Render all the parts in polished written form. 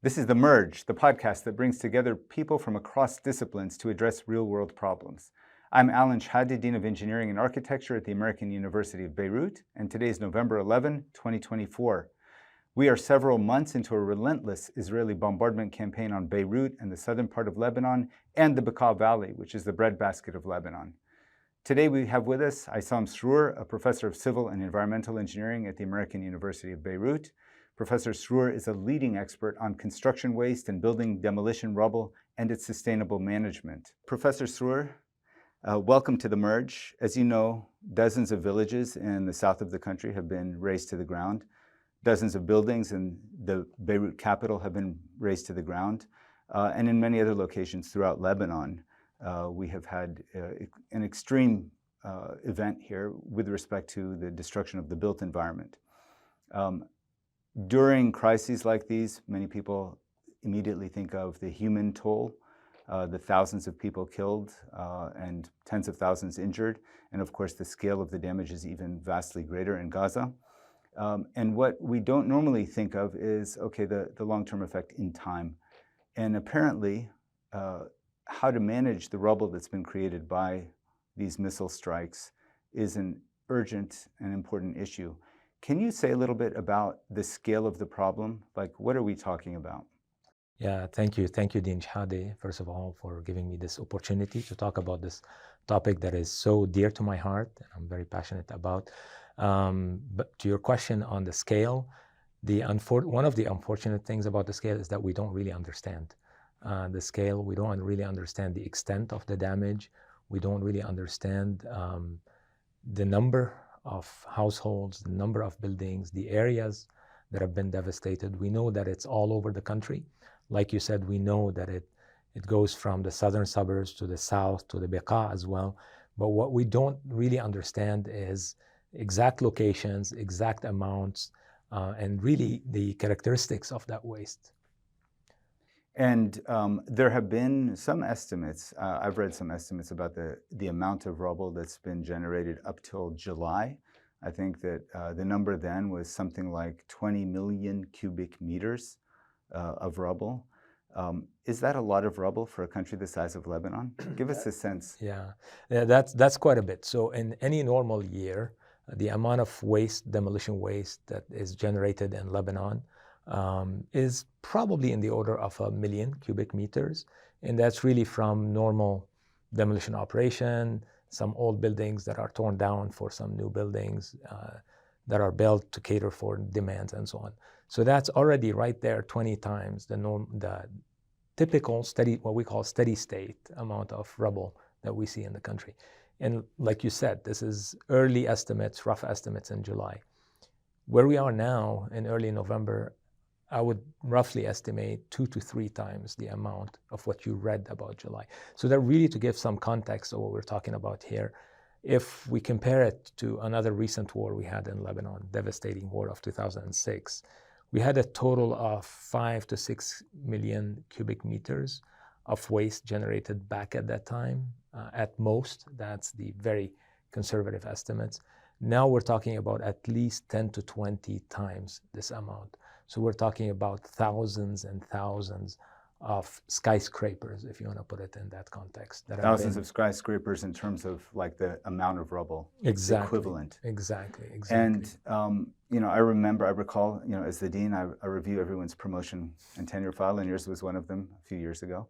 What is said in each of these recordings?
This is The Merge, the podcast that brings together people from across disciplines to address real-world problems. I'm Alan Shihadeh, Dean of Engineering and Architecture at the American University of Beirut, and today is November 11, 2024. We are several months into a relentless Israeli bombardment campaign on Beirut and the southern part of Lebanon and the Bekaa Valley, which is the breadbasket of Lebanon. Today we have with us Issam Srour, a professor of civil and environmental engineering at the American University of Beirut. Professor Srour is a leading expert on construction waste and building demolition rubble and its sustainable management. Professor Srour, welcome to The Merge. As you know, dozens of villages in the south of the country have been razed to the ground. Dozens of buildings in the Beirut capital have been razed to the ground. And in many other locations throughout Lebanon, we have had an extreme event here with respect to the destruction of the built environment. During crises like these, many people immediately think of the human toll, the thousands of people killed and tens of thousands injured. And of course, the scale of the damage is even vastly greater in Gaza. And what we don't normally think of is, okay, the long-term effect in time. And apparently, how to manage the rubble that's been created by these missile strikes is an urgent and important issue. Can you say a little bit about the scale of the problem? Like, what are we talking about? Yeah, thank you. Thank you, Dean Shihadeh, first of all, for giving me this opportunity to talk about this topic that is so dear to my heart and I'm very passionate about. But to your question on the scale, one of the unfortunate things about the scale is that we don't really understand the scale. We don't really understand the extent of the damage. We don't really understand the number of households, the number of buildings, the areas that have been devastated. We know that it's all over the country. Like you said, we know that it goes from the southern suburbs to the south to the Bekaa as well. But what we don't really understand is exact locations, exact amounts, and really the characteristics of that waste. And there have been some estimates, I've read some estimates about the amount of rubble that's been generated up till July. I think that the number then was something like 20 million cubic meters of rubble. Is that a lot of rubble for a country the size of Lebanon? Give us a sense. Yeah, that's quite a bit. So in any normal year, the amount of waste, demolition waste that is generated in Lebanon is probably in the order of 1 million cubic meters. And that's really from normal demolition operation, some old buildings that are torn down for some new buildings that are built to cater for demands and so on. So that's already right there 20 times the typical what we call steady state amount of rubble that we see in the country. And like you said, this is early estimates, rough estimates in July. Where we are now in early November, I would roughly estimate 2 to 3 times the amount of what you read about July. So that really to give some context of what we're talking about here, if we compare it to another recent war we had in Lebanon, devastating war of 2006, we had a total of 5 to 6 million cubic meters of waste generated back at that time. At most, that's the very conservative estimates. Now we're talking about at least 10 to 20 times this amount. So we're talking about thousands and thousands of skyscrapers, if you want to put it in that context. Thousands of skyscrapers in terms of like the amount of rubble. Exactly. Equivalent. Exactly. And, I recall, as the dean, I review everyone's promotion and tenure file, and yours was one of them a few years ago.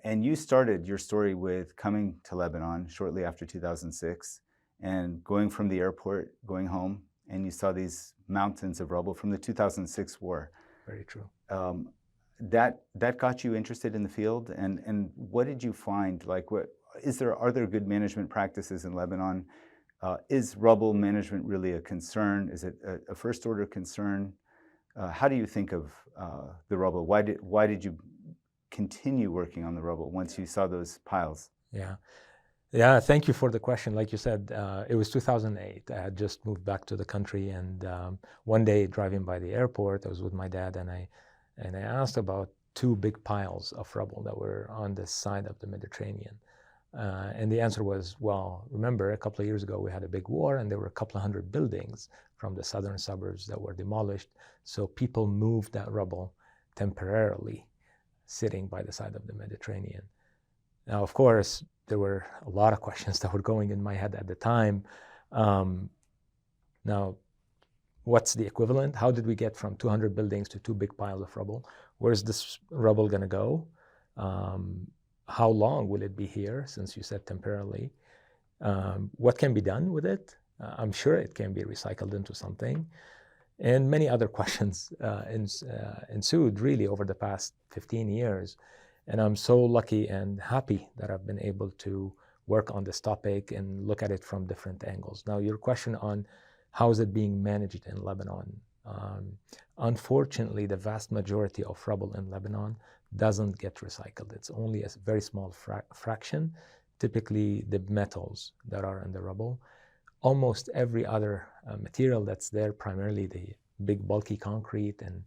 And you started your story with coming to Lebanon shortly after 2006 and going from the airport, going home, and you saw these mountains of rubble from the 2006 war. Very true. That got you interested in the field, and what did you find? Like, are there good management practices in Lebanon? Is rubble management really a concern? Is it a first order concern? How do you think of the rubble? Why did you continue working on the rubble once you saw those piles? Yeah, thank you for the question. Like you said, it was 2008. I had just moved back to the country, and one day driving by the airport, I was with my dad, and I asked about 2 big piles of rubble that were on the side of the Mediterranean. And the answer was, well, remember a couple of years ago we had a big war and there were a couple of hundred buildings from the southern suburbs that were demolished. So people moved that rubble temporarily sitting by the side of the Mediterranean. Now, of course, there were a lot of questions that were going in my head at the time. Now, what's the equivalent? How did we get from 200 buildings to 2 big piles of rubble? Where's this rubble going to go? How long will it be here, since you said temporarily? What can be done with it? I'm sure it can be recycled into something. And many other questions ensued really over the past 15 years. And I'm so lucky and happy that I've been able to work on this topic and look at it from different angles. Now, your question on how is it being managed in Lebanon? Unfortunately, the vast majority of rubble in Lebanon doesn't get recycled. It's only a very small fraction, typically the metals that are in the rubble. Almost every other material that's there, primarily the big bulky concrete and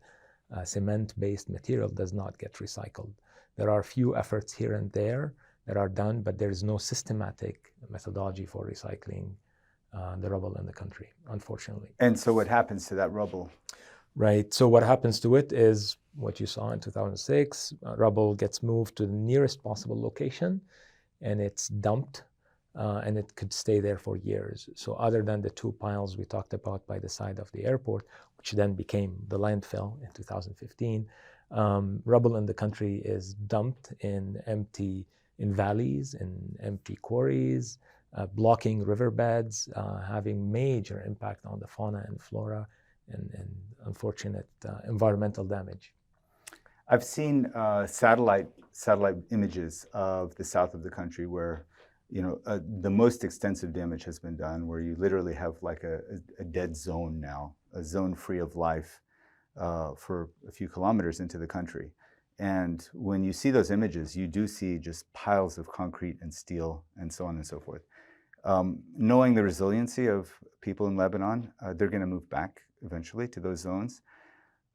cement-based material, does not get recycled. There are a few efforts here and there that are done, but there is no systematic methodology for recycling the rubble in the country, unfortunately. And so what happens to that rubble? Right, so what happens to it is what you saw in 2006, rubble gets moved to the nearest possible location, and it's dumped, and it could stay there for years. So other than the 2 piles we talked about by the side of the airport, which then became the landfill in 2015, rubble in the country is dumped in valleys, in empty quarries, blocking riverbeds, having major impact on the fauna and flora, and unfortunate environmental damage. I've seen satellite images of the south of the country where, the most extensive damage has been done, where you literally have like a dead zone now, a zone free of life for a few kilometers into the country. And when you see those images, you do see just piles of concrete and steel and so on and so forth. Knowing the resiliency of people in Lebanon, they're going to move back eventually to those zones.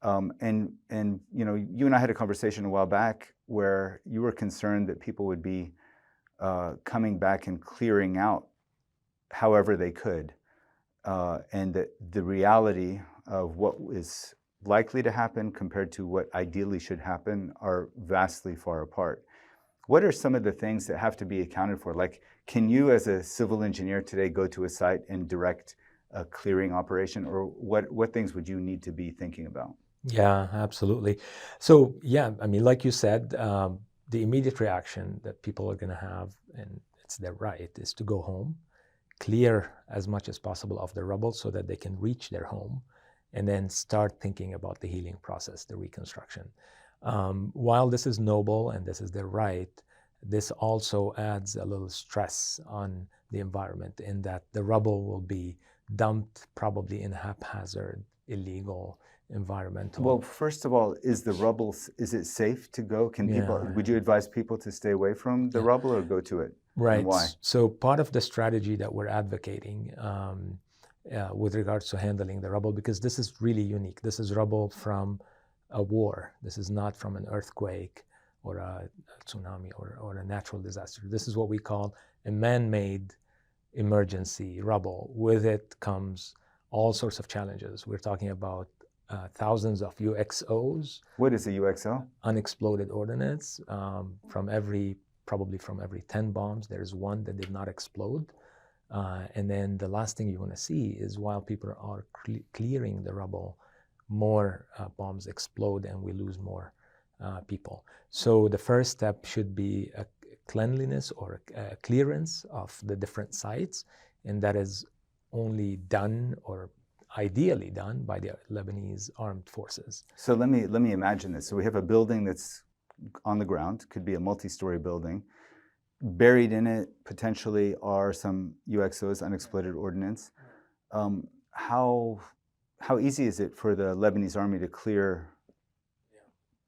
And you and I had a conversation a while back where you were concerned that people would be coming back and clearing out however they could, and that the reality of what is likely to happen compared to what ideally should happen are vastly far apart. What are some of the things that have to be accounted for? Like, can you as a civil engineer today go to a site and direct a clearing operation, or what things would you need to be thinking about? Yeah, absolutely. So yeah, I mean, like you said, the immediate reaction that people are going to have, and it's their right, is to go home, clear as much as possible of the rubble so that they can reach their home, and then start thinking about the healing process, the reconstruction. While this is noble and this is their right, this also adds a little stress on the environment in that the rubble will be dumped probably in haphazard, illegal, environmental. Well, first of all, is it safe to go? Would you advise people to stay away from the rubble or go to it? Right. And why? So part of the strategy that we're advocating with regards to handling the rubble, because this is really unique. This is rubble from a war. This is not from an earthquake or a tsunami or a natural disaster. This is what we call a man-made emergency rubble. With it comes all sorts of challenges. We're talking about thousands of UXOs. What is a UXO? Unexploded ordnance. Probably from every 10 bombs, there's one that did not explode. And then the last thing you want to see is while people are clearing the rubble, more bombs explode and we lose more people. So the first step should be a cleanliness or a clearance of the different sites, and that is only done or ideally done by the Lebanese armed forces. So let me imagine this. So we have a building that's on the ground, could be a multi-story building. Buried in it potentially are some UXOs, unexploded ordnance. How easy is it for the Lebanese army to clear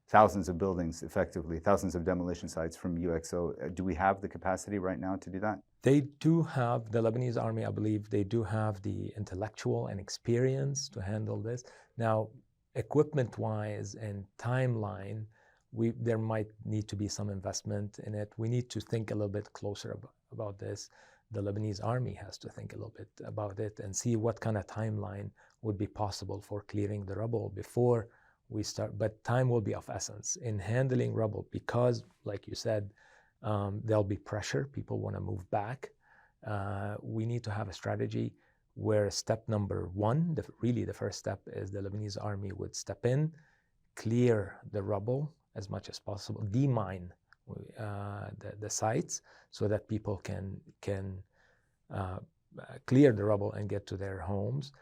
thousands of buildings effectively, thousands of demolition sites from UXO? Do we have the capacity right now to do that? They do have, the Lebanese army, I believe, they do have the intellectual and experience to handle this. Now, equipment-wise and timeline, there might need to be some investment in it. We need to think a little bit closer about this. The Lebanese army has to think a little bit about it and see what kind of timeline would be possible for clearing the rubble before but time will be of essence in handling rubble because, like you said, there'll be pressure. People want to move back. We need to have a strategy where step number one, really the first step, is the Lebanese army would step in, clear the rubble as much as possible, demine the sites so that people can clear the rubble and get to their homes.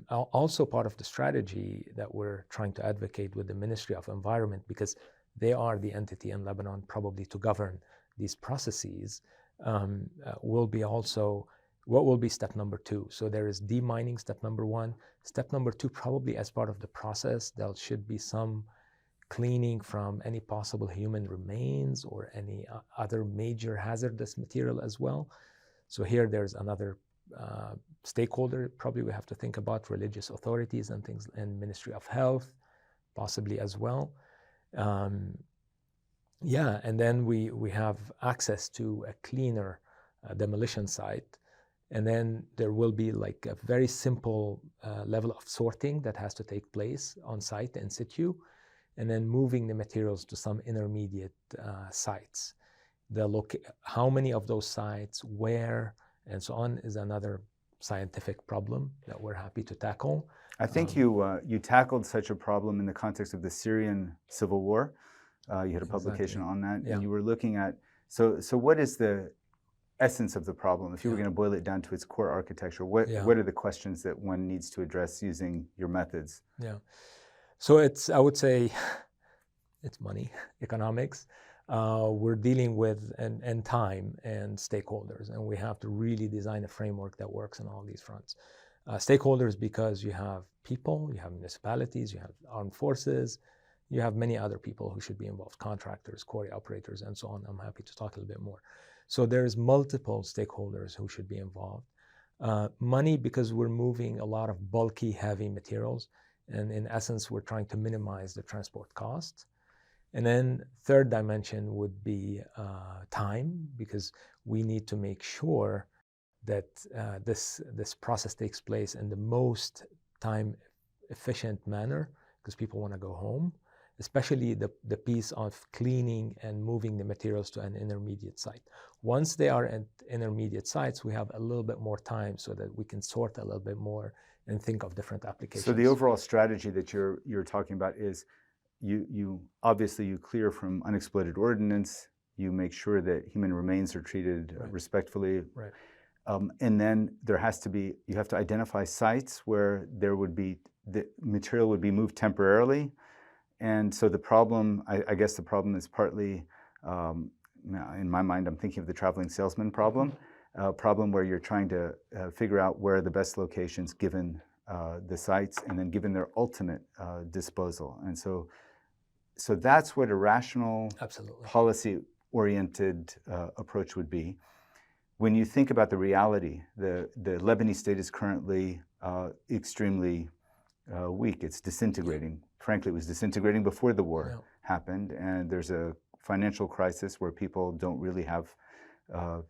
Also part of the strategy that we're trying to advocate with the Ministry of Environment, because they are the entity in Lebanon probably to govern these processes, will be also what will be step number two. So there is demining, step number one. Step number two, probably as part of the process, there should be some cleaning from any possible human remains or any other major hazardous material as well. So here there's another stakeholder probably we have to think about, religious authorities and things, and Ministry of Health possibly as well. And then we have access to a cleaner demolition site. And then there will be like a very simple level of sorting that has to take place on site in situ, and then moving the materials to some intermediate sites. How many of those sites, where, and so on is another scientific problem that we're happy to tackle. I think you tackled such a problem in the context of the Syrian civil war. You had a publication on that, and you were looking at, so what is the essence of the problem? If you were going to boil it down to its core architecture, what are the questions that one needs to address using your methods? So I would say, it's money, economics. We're dealing with and time and stakeholders, and we have to really design a framework that works on all these fronts. Stakeholders, because you have people, you have municipalities, you have armed forces, you have many other people who should be involved, contractors, quarry operators, and so on. I'm happy to talk a little bit more. So there's multiple stakeholders who should be involved. Money, because we're moving a lot of bulky, heavy materials, and in essence, we're trying to minimize the transport costs. And then third dimension would be time, because we need to make sure that this process takes place in the most time efficient manner, because people want to go home, especially the piece of cleaning and moving the materials to an intermediate site. Once they are at intermediate sites, we have a little bit more time so that we can sort a little bit more and think of different applications. So the overall strategy that you're talking about is you obviously you clear from unexploded ordnance, you make sure that human remains are treated respectfully. Right. And then you have to identify sites where the material would be moved temporarily. And so the problem, I guess the problem is partly, in my mind, I'm thinking of the traveling salesman problem, problem where you're trying to figure out where are the best locations given the sites and then given their ultimate disposal. And so that's what a rational, policy-oriented approach would be. When you think about the reality, the Lebanese state is currently extremely weak. It's disintegrating. Frankly, it was disintegrating before the war happened, and there's a financial crisis where people don't really have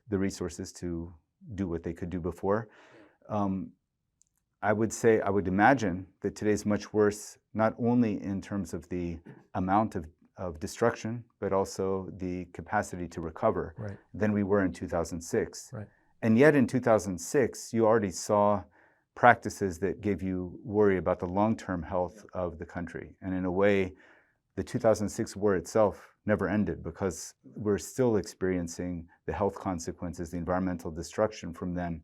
the resources to do what they could do before. I would imagine that today's much worse, not only in terms of the amount of destruction, but also the capacity to recover than we were in 2006. Right. And yet in 2006, you already saw practices that gave you worry about the long-term health of the country. And in a way, the 2006 war itself never ended because we're still experiencing the health consequences, the environmental destruction from then,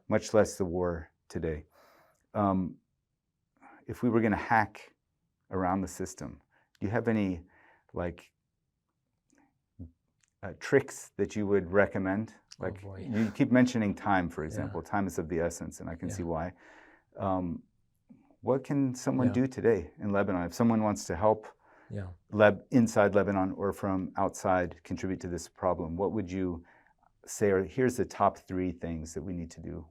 much less the war today. If we were going to hack around the system, do you have any tricks that you would recommend? You keep mentioning time, for example. Time is of the essence, and I can see why. What can someone do today in Lebanon if someone wants to help inside Lebanon or from outside contribute to this problem? What would you say are here's the top 3 things that we need to do?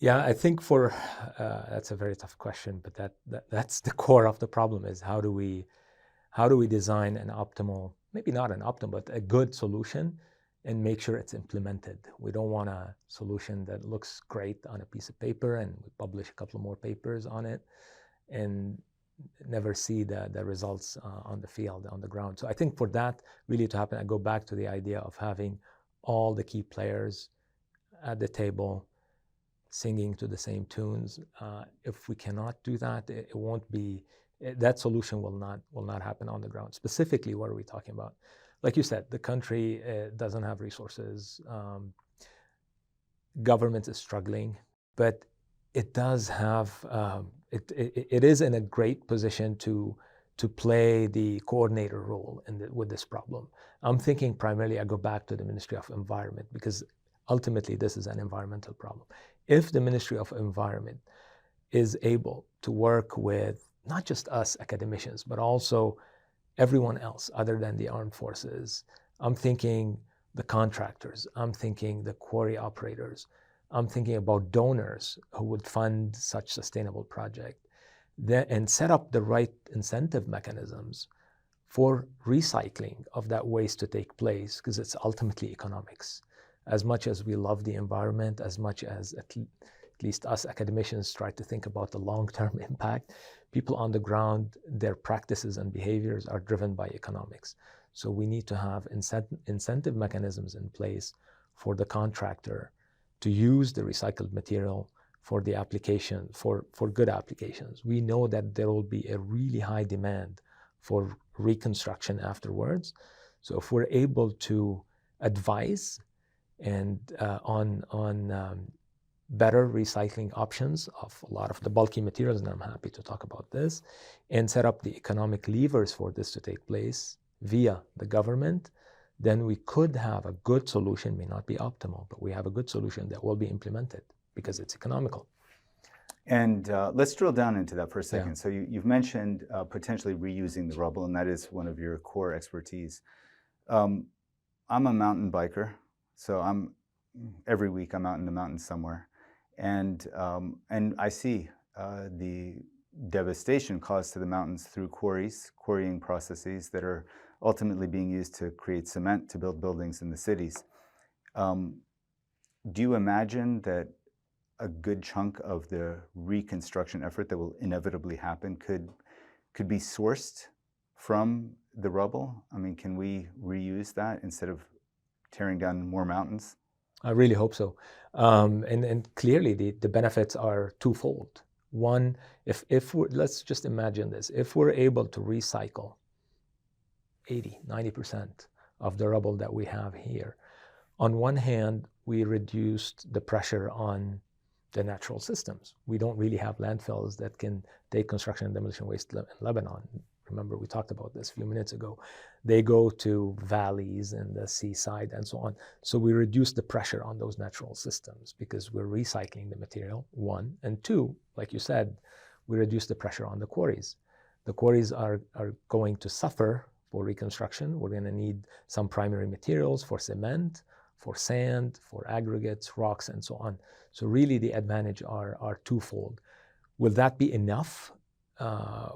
I think that's a very tough question, but that's the core of the problem is how do we design an optimal, maybe not an optimal, but a good solution and make sure it's implemented. We don't want a solution that looks great on a piece of paper and we publish a couple more papers on it and never see the results on the field, on the ground. So I think for that really to happen, I go back to the idea of having all the key players at the table singing to the same tunes. If we cannot do that, it won't be, that solution will not happen on the ground. Specifically, what are we talking about? Like you said, the country doesn't have resources. Government is struggling, but it does have, it is in a great position to play the coordinator role with this problem. I'm thinking primarily, I go back to the Ministry of Environment, because ultimately this is an environmental problem. If the Ministry of Environment is able to work with not just us academicians, but also everyone else other than the armed forces, I'm thinking the contractors, I'm thinking the quarry operators, I'm thinking about donors who would fund such sustainable project, and set up the right incentive mechanisms for recycling of that waste to take place, because it's ultimately economics. As much as we love the environment, as much as at least us academicians try to think about the long-term impact, people on the ground, their practices and behaviors are driven by economics. So we need to have incentive mechanisms in place for the contractor to use the recycled material for the application, for good applications. We know that there will be a really high demand for reconstruction afterwards. So if we're able to advise and on better recycling options of a lot of the bulky materials, and I'm happy to talk about this, and set up the economic levers for this to take place via the government, then we could have a good solution. May not be optimal, but we have a good solution that will be implemented because it's economical. And let's drill down into that for a second. Yeah. So you've mentioned potentially reusing the rubble, and that is one of your core expertise. I'm a mountain biker, so every week I'm out in the mountains somewhere, and I see the devastation caused to the mountains through quarrying processes that are ultimately being used to create cement to build buildings in the cities. Do you imagine that a good chunk of the reconstruction effort that will inevitably happen could be sourced from the rubble? I mean, can we reuse that instead of tearing down more mountains? I really hope so. And clearly the benefits are twofold. One, if let's just imagine this, if we're able to recycle 80-90% of the rubble that we have here, on one hand, we reduced the pressure on the natural systems. We don't really have landfills that can take construction and demolition waste in Lebanon. Remember, we talked about this a few minutes ago. They go to valleys and the seaside and so on. So we reduce the pressure on those natural systems because we're recycling the material, one. And two, like you said, we reduce the pressure on the quarries. The quarries are going to suffer for reconstruction. We're going to need some primary materials for cement, for sand, for aggregates, rocks, and so on. So really the advantage are twofold. Will that be enough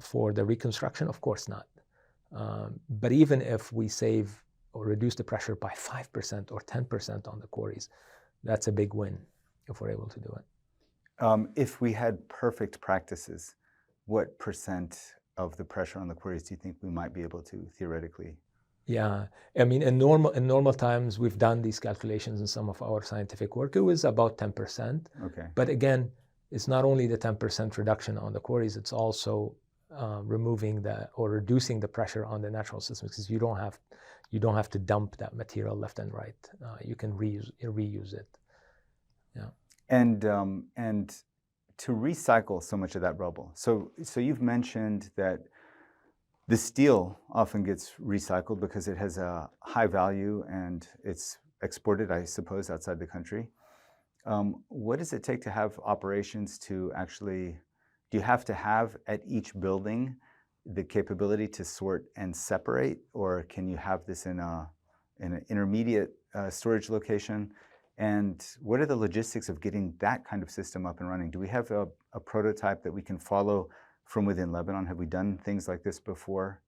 for the reconstruction? Of course not. But even if we save or reduce the pressure by 5% or 10% on the quarries, that's a big win if we're able to do it. If we had perfect practices, what percent of the pressure on the quarries do you think we might be able to theoretically? Yeah, I mean, in normal times, we've done these calculations in some of our scientific work. It was about 10%. Okay. But again, it's not only the 10% reduction on the quarries, it's also removing or reducing the pressure on the natural systems, because you don't have to dump that material left and right. You can reuse it. Yeah. And to recycle so much of that rubble. So you've mentioned that the steel often gets recycled because it has a high value and it's exported, I suppose, outside the country. What does it take to have operations to actually, do you have to have at each building the capability to sort and separate, or can you have this in an intermediate storage location? And what are the logistics of getting that kind of system up and running? Do we have a prototype that we can follow from within Lebanon? Have we done things like this before?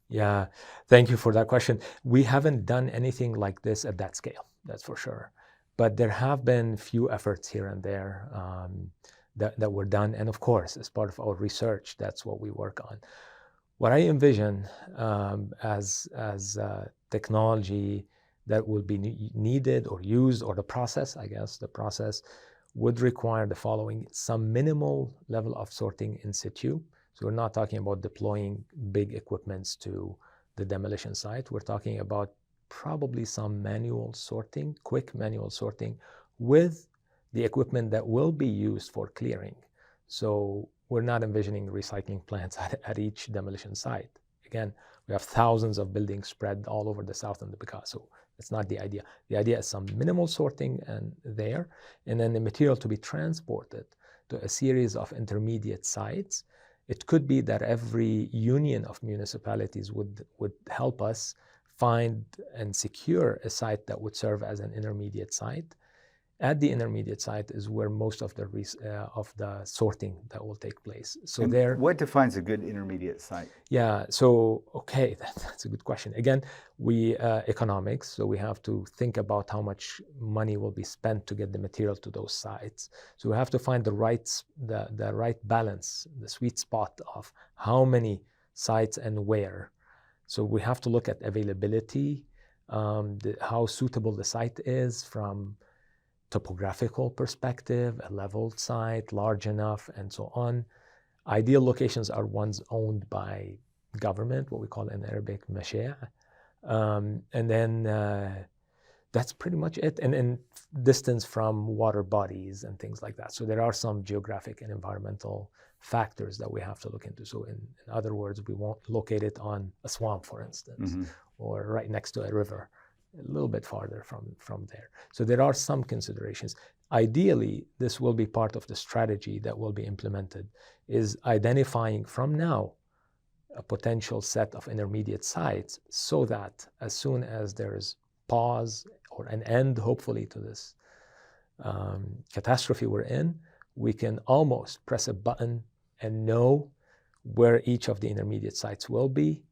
Yeah, thank you for that question. We haven't done anything like this at that scale, that's for sure. But there have been few efforts here and there. that were done. And of course, as part of our research, that's what we work on. What I envision as technology that will be needed or used, or the process, I guess, the process would require the following: some minimal level of sorting in situ. So we're not talking about deploying big equipments to the demolition site. We're talking about probably some manual sorting, quick manual sorting, with the equipment that will be used for clearing. So we're not envisioning recycling plants at each demolition site. Again, we have thousands of buildings spread all over the South and the Bekaa. So that's not the idea. The idea is some minimal sorting there, and then the material to be transported to a series of intermediate sites. It could be that every union of municipalities would help us find and secure a site that would serve as an intermediate site. At the intermediate site is where most of the sorting that will take place. So and what defines a good intermediate site? Yeah, so okay, that's a good question. Again, we economics, so we have to think about how much money will be spent to get the material to those sites. So we have to find the right balance, the sweet spot of how many sites and where. So we have to look at availability, how suitable the site is from topographical perspective, a leveled site, large enough, and so on. Ideal locations are ones owned by government, what we call in Arabic mashia'. And then that's pretty much it. And distance from water bodies and things like that. So there are some geographic and environmental factors that we have to look into. So in other words, we won't locate it on a swamp, for instance, or right next to a river, a little bit farther from there. So there are some considerations. Ideally, this will be part of the strategy that will be implemented, is identifying from now a potential set of intermediate sites, so that as soon as there is pause or an end, hopefully, to this catastrophe we're in, we can almost press a button and know where each of the intermediate sites will be,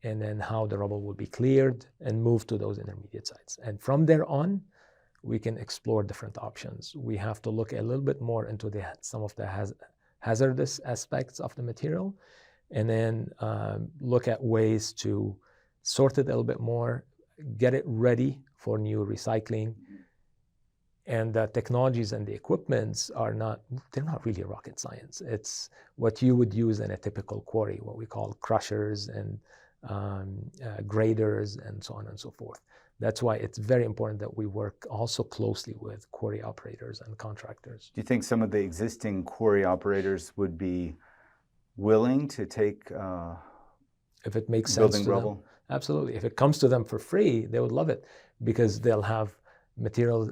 and then how the rubble will be cleared and moved to those intermediate sites. And from there on, we can explore different options. We have to look a little bit more into some of the hazardous aspects of the material, and then look at ways to sort it a little bit more, get it ready for new recycling. And the technologies and the equipments they're not really rocket science. It's what you would use in a typical quarry, what we call crushers and graders and so on and so forth. That's why it's very important that we work also closely with quarry operators and contractors. Do you think some of the existing quarry operators would be willing to take if it makes sense building to rubble? them? Absolutely. If it comes to them for free, they would love it, because they'll have material.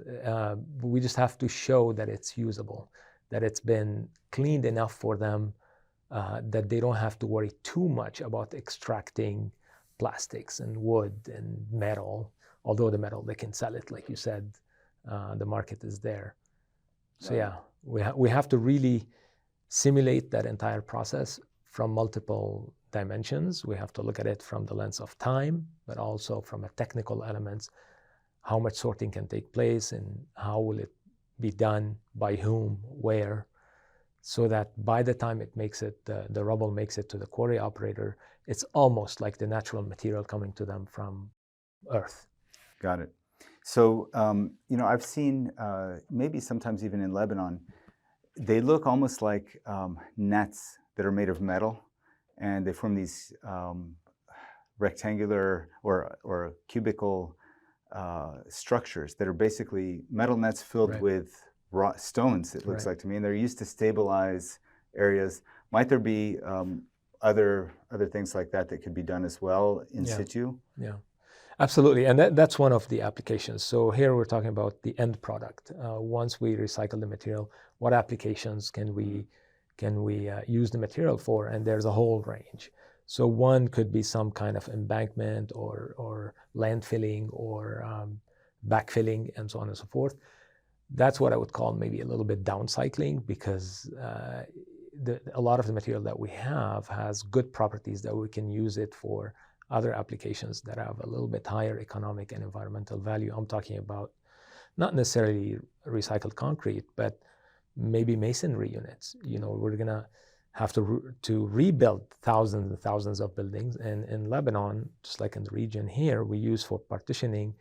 We just have to show that it's usable, that it's been cleaned enough for them, that they don't have to worry too much about extracting plastics and wood and metal. Although the metal, they can sell it, like you said, the market is there. So yeah, we have to really simulate that entire process from multiple dimensions. We have to look at it from the lens of time, but also from a technical elements, how much sorting can take place and how will it be done, by whom, where, so that by the time it makes it, the rubble makes it to the quarry operator, it's almost like the natural material coming to them from Earth. Got it. So, I've seen, maybe sometimes even in Lebanon, they look almost like nets that are made of metal, and they form these rectangular or cubical structures that are basically metal nets filled with raw stones, it looks like to me, and they're used to stabilize areas. Might there be other things like that could be done as well in situ? Yeah. Absolutely, and that's one of the applications. So here we're talking about the end product. Once we recycle the material, what applications can we use the material for? And there's a whole range. So one could be some kind of embankment or landfilling or backfilling and so on and so forth. That's what I would call maybe a little bit downcycling, because a lot of the material that we have has good properties that we can use it for other applications that have a little bit higher economic and environmental value. I'm talking about not necessarily recycled concrete, but maybe masonry units. We're gonna have to rebuild thousands and thousands of buildings. And in Lebanon, just like in the region here, we use for partitioning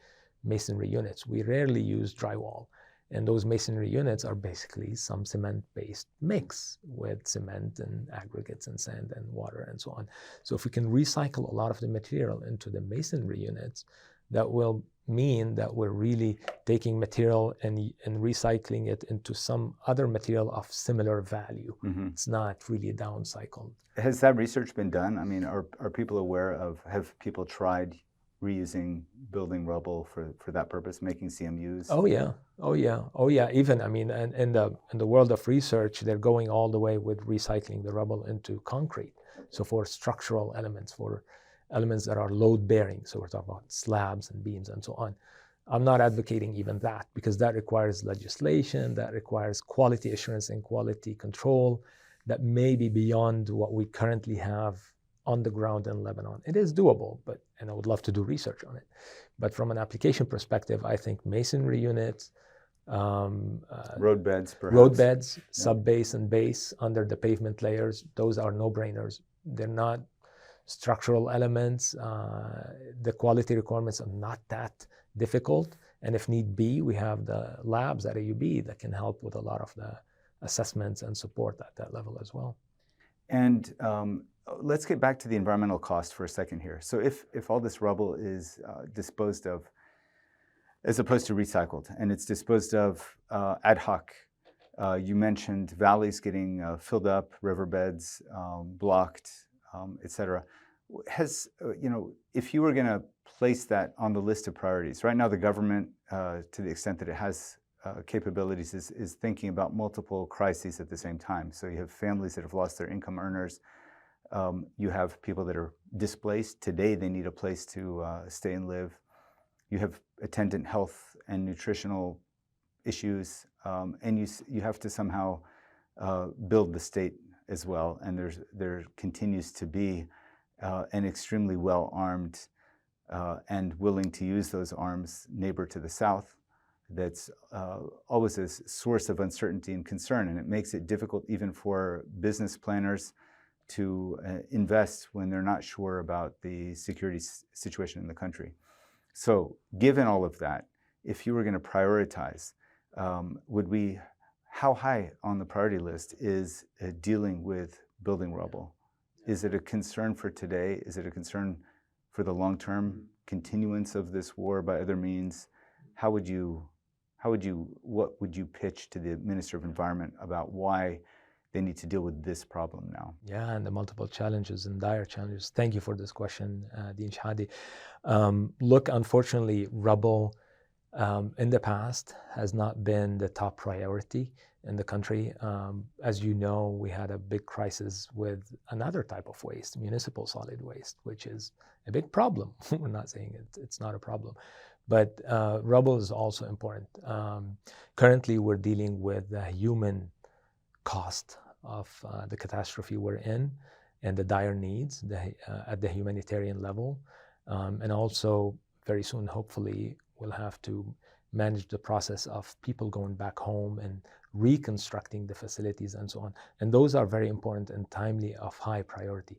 masonry units. We rarely use drywall. And those masonry units are basically some cement-based mix with cement and aggregates and sand and water and so on. So if we can recycle a lot of the material into the masonry units, that will mean that we're really taking material and recycling it into some other material of similar value. Mm-hmm. It's not really downcycled. Has that research been done? I mean, are people aware of, have people tried reusing building rubble for that purpose, making CMUs? Oh yeah. Even, I mean, in the world of research, they're going all the way with recycling the rubble into concrete. So for structural elements, for elements that are load bearing, so we're talking about slabs and beams and so on. I'm not advocating even that, because that requires legislation, that requires quality assurance and quality control that may be beyond what we currently have on the ground in Lebanon. It is doable, and I would love to do research on it. But from an application perspective, I think masonry units, road beds, perhaps. Road beds, yeah. Sub-base and base under the pavement layers, those are no-brainers. They're not structural elements. The quality requirements are not that difficult. And if need be, we have the labs at AUB that can help with a lot of the assessments and support at that level as well. And let's get back to the environmental cost for a second here. So if all this rubble is disposed of, as opposed to recycled, and it's disposed of ad hoc, you mentioned valleys getting filled up, riverbeds blocked, et cetera. If you were going to place that on the list of priorities, right now the government, to the extent that it has capabilities, is thinking about multiple crises at the same time. So you have families that have lost their income earners. You have people that are displaced. Today they need a place to stay and live. You have attendant health and nutritional issues, and you have to somehow build the state as well. And there continues to be an extremely well-armed and willing to use those arms neighbor to the south that's always a source of uncertainty and concern. And it makes it difficult even for business planners to invest when they're not sure about the security situation in the country. So given all of that, if you were going to prioritize, how high on the priority list is dealing with building rubble? Is it a concern for today? Is it a concern for the long-term continuance of this war by other means? What would you pitch to the Minister of Environment about why they need to deal with this problem now? Yeah, and the multiple challenges and dire challenges. Thank you for this question, Dean Shihadeh. Look, unfortunately, rubble in the past has not been the top priority in the country. As you know, we had a big crisis with another type of waste, municipal solid waste, which is a big problem. We're not saying it's not a problem. But rubble is also important. Currently, we're dealing with the human cost of the catastrophe we're in and the dire needs at the humanitarian level. And also, very soon, hopefully, we'll have to manage the process of people going back home and reconstructing the facilities and so on. And those are very important and timely, of high priority.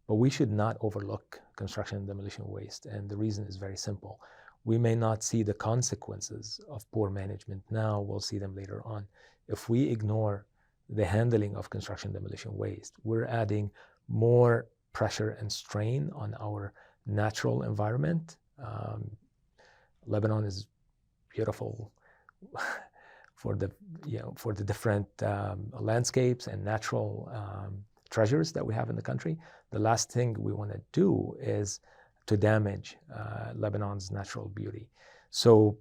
But we should not overlook construction and demolition waste. And the reason is very simple. We may not see the consequences of poor management now, we'll see them later on. If we ignore the handling of construction demolition waste, we're adding more pressure and strain on our natural environment. Lebanon is beautiful for the different landscapes and natural treasures that we have in the country. The last thing we want to do is to damage Lebanon's natural beauty. So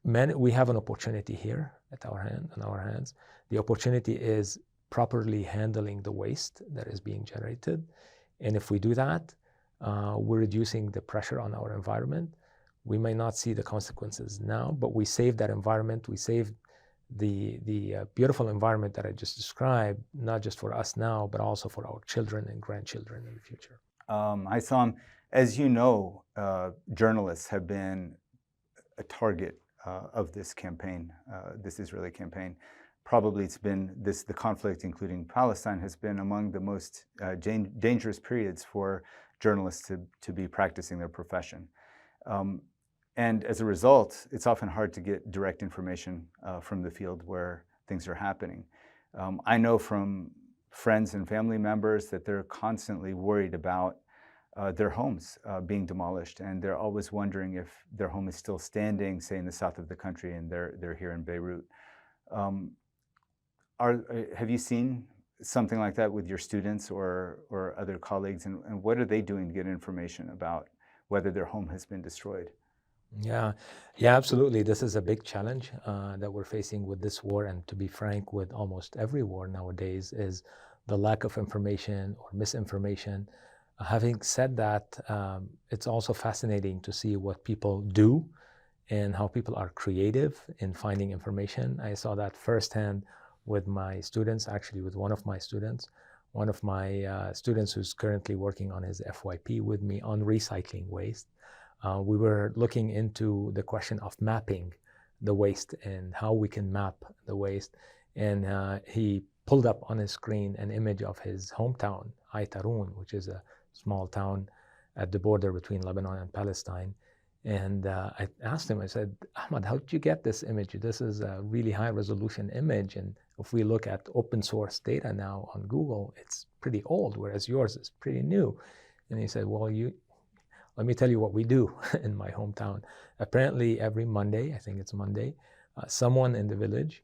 we have an opportunity here in our hands. The opportunity is properly handling the waste that is being generated. And if we do that, we're reducing the pressure on our environment. We may not see the consequences now, but we save that environment. We save the beautiful environment that I just described, not just for us now, but also for our children and grandchildren in the future. Issam, as you know, journalists have been a target of this campaign, this Israeli campaign. probably it's been the conflict, including Palestine, has been among the most dangerous periods for journalists to be practicing their profession. And as a result, it's often hard to get direct information from the field where things are happening. I know from friends and family members that they're constantly worried about their homes being demolished, and they're always wondering if their home is still standing, say in the south of the country, and they're here in Beirut. Have you seen something like that with your students or other colleagues, and what are they doing to get information about whether their home has been destroyed? Yeah, absolutely. This is a big challenge that we're facing with this war, and to be frank, with almost every war nowadays, is the lack of information or misinformation. Having said that, it's also fascinating to see what people do and how people are creative in finding information. I saw that firsthand with my students, actually with one of my students. One of my students who's currently working on his FYP with me on recycling waste. We were looking into the question of mapping the waste and how we can map the waste. And he pulled up on his screen an image of his hometown, Maroun, which is a small town at the border between Lebanon and Palestine. And I asked him, I said, Ahmad, how did you get this image? This is a really high resolution image. And if we look at open source data now on Google, it's pretty old, whereas yours is pretty new. And he said, well, let me tell you what we do in my hometown. Apparently every Monday, I think it's Monday, someone in the village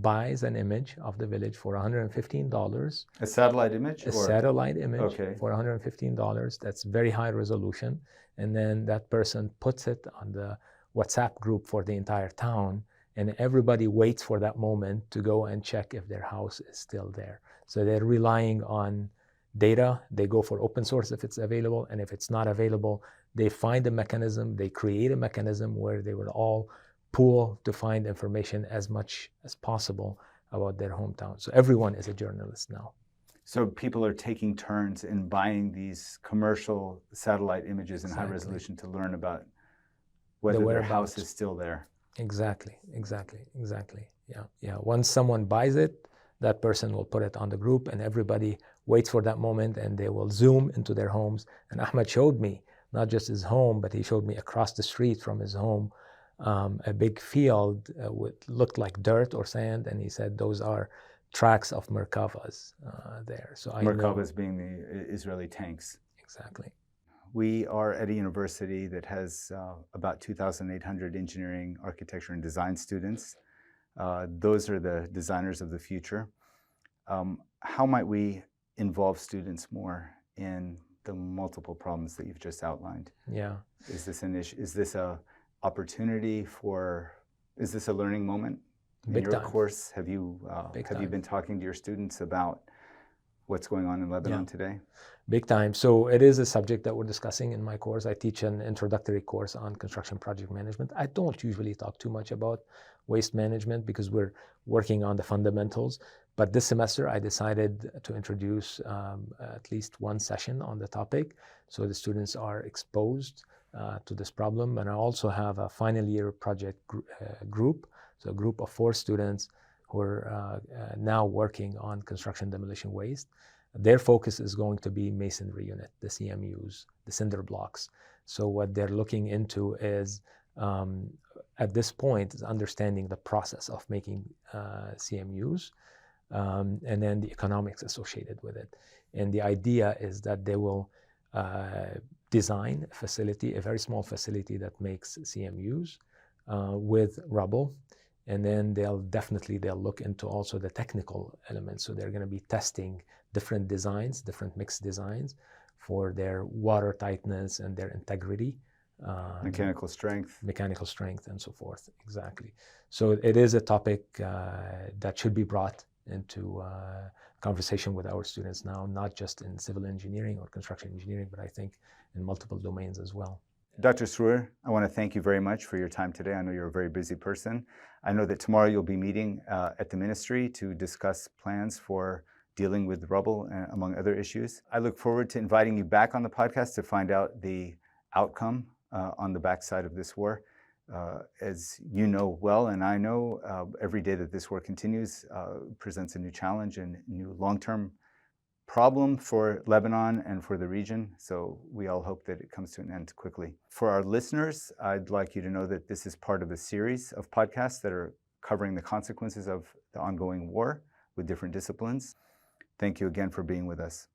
buys an image of the village for $115. A satellite image? A satellite image okay. for $115. That's very high resolution. And then that person puts it on the WhatsApp group for the entire town, and everybody waits for that moment to go and check if their house is still there. So they're relying on data. They go for open source if it's available, and if it's not available, they find a mechanism, they create a mechanism where they will all pool to find information as much as possible about their hometown. So everyone is a journalist now. So people are taking turns in buying these commercial satellite images in high resolution to learn about whether their house is still there. Exactly. Yeah. Once someone buys it, that person will put it on the group, and everybody waits for that moment, and they will zoom into their homes. And Ahmed showed me not just his home, but he showed me across the street from his home a big field looked like dirt or sand, and he said those are tracks of Merkavas there. So Merkavas being the Israeli tanks. Exactly. We are at a university that has about 2,800 engineering, architecture, and design students. Those are the designers of the future. How might we involve students more in the multiple problems that you've just outlined? Yeah. Is this an issue? Is this a opportunity for? Is this a learning moment? Big in your time. course, have you been talking to your students about what's going on in Lebanon today? Big time. So it is a subject that we're discussing in my course. I teach an introductory course on construction project management. I don't usually talk too much about waste management because we're working on the fundamentals. But this semester, I decided to introduce at least one session on the topic, so the students are exposed to this problem. And I also have a final year project group, so a group of 4 students who are now working on construction demolition waste. Their focus is going to be masonry unit, the CMUs, the cinder blocks. So what they're looking into is, at this point, is understanding the process of making CMUs, and then the economics associated with it. And the idea is that they will design a facility, a very small facility that makes CMUs with rubble. And then they'll look into also the technical elements. So they're going to be testing different designs, different mixed designs for their water tightness and their integrity. Mechanical strength, and so forth. Exactly. So it is a topic that should be brought into conversation with our students now, not just in civil engineering or construction engineering, but I think in multiple domains as well. Dr. Srour, I want to thank you very much for your time today. I know you're a very busy person. I know that tomorrow you'll be meeting at the ministry to discuss plans for dealing with rubble, among other issues. I look forward to inviting you back on the podcast to find out the outcome on the backside of this war. As you know well, and I know, every day that this war continues presents a new challenge and new long-term problem for Lebanon and for the region. So we all hope that it comes to an end quickly. For our listeners, I'd like you to know that this is part of a series of podcasts that are covering the consequences of the ongoing war with different disciplines. Thank you again for being with us.